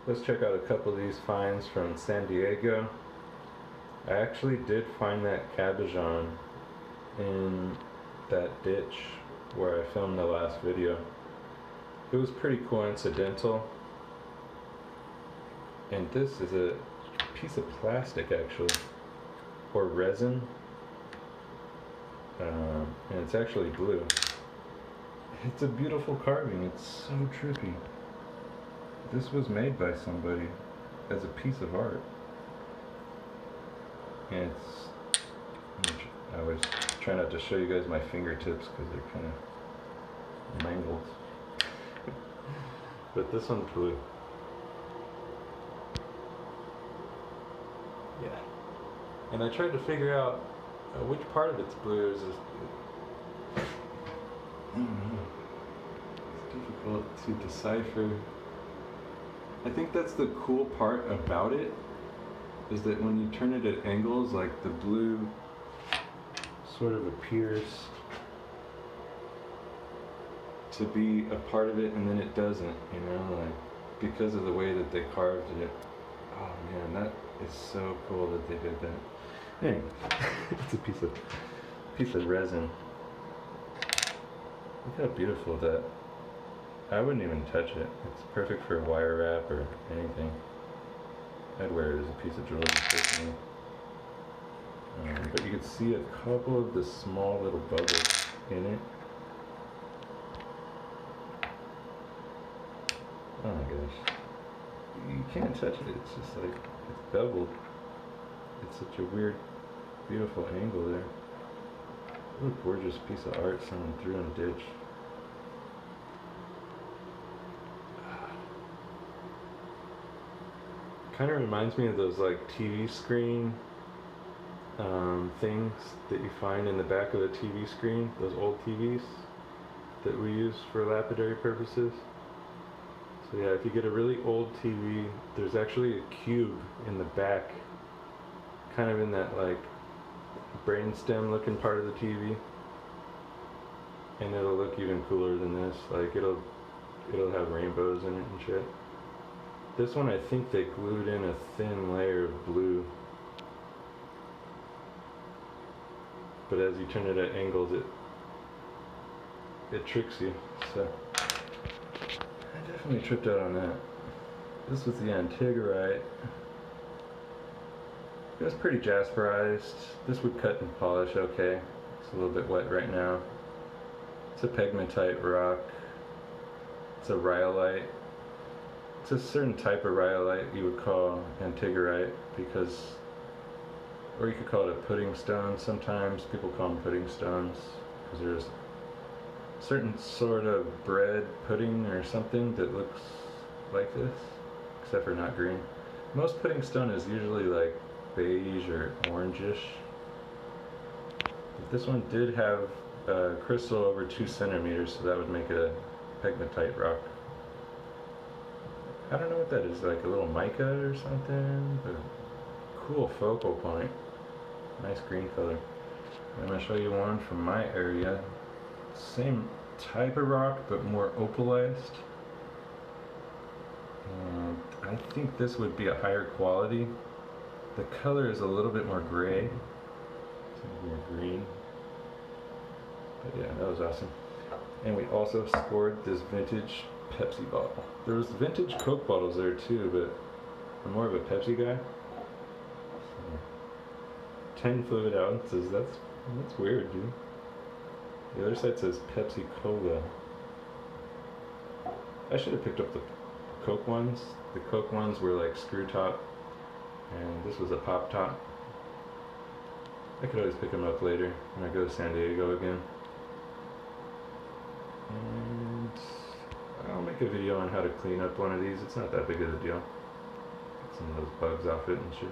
let's check out a couple of these finds from San Diego. I actually did find that cabochon in that ditch where I filmed the last video. It was pretty coincidental. And this is a piece of plastic actually, or resin, and it's actually blue. It's a beautiful carving. It's so trippy. This was made by somebody as a piece of art. And I was trying not to show you guys my fingertips because they're kind of mangled. But this one's blue. Yeah. And I tried to figure out which part of it's blue is. I don't know. It's difficult to decipher. I think that's the cool part about it, is that when you turn it at angles, like the blue sort of appears to be a part of it and then it doesn't, you know, like because of the way that they carved it. Oh man, that is so cool that they did that. Anyway, it's a piece of resin. Look how beautiful that. I wouldn't even touch it. It's perfect for wire wrap or anything. I'd wear it as a piece of jewelry personally. But you can see a couple of the small little bubbles in it. Oh my gosh. You can't touch it. It's just like, it's beveled. It's such a weird, beautiful angle there. What a gorgeous piece of art someone threw in a ditch. Kind of reminds me of those like TV screen things that you find in the back of the TV screen, those old TVs that we use for lapidary purposes. So yeah, if you get a really old TV, there's actually a cube in the back, kind of in that like brainstem looking part of the TV, and it'll look even cooler than this. Like it'll have rainbows in it and shit. This one, I think they glued in a thin layer of blue. But as you turn it at angles, it tricks you. So I definitely tripped out on that. This was the Antigarite. It was pretty jasperized. This would cut and polish okay. It's a little bit wet right now. It's a pegmatite rock. It's a rhyolite. It's a certain type of rhyolite you would call Antigarite because, or you could call it a pudding stone. Sometimes people call them pudding stones because there's a certain sort of bread pudding or something that looks like this, except for not green. Most pudding stone is usually like beige or orangish. But this one did have a crystal over 2 centimeters, so that would make it a pegmatite rock. I don't know what that is, like a little mica or something, but cool focal point. Nice green color. I'm going to show you one from my area. Same type of rock, but more opalized. And I think this would be a higher quality. The color is a little bit more gray. It's more green. But yeah, that was awesome. And we also scored this vintage Pepsi bottle. There was vintage Coke bottles there too, but I'm more of a Pepsi guy. So, 10 fluid ounces, that's weird, dude. The other side says Pepsi Cola. I should have picked up the Coke ones. The Coke ones were like screw top, and this was a pop top. I could always pick them up later when I go to San Diego again. And I'll make a video on how to clean up one of these. It's not that big of a deal. Get some of those bugs off it and shit.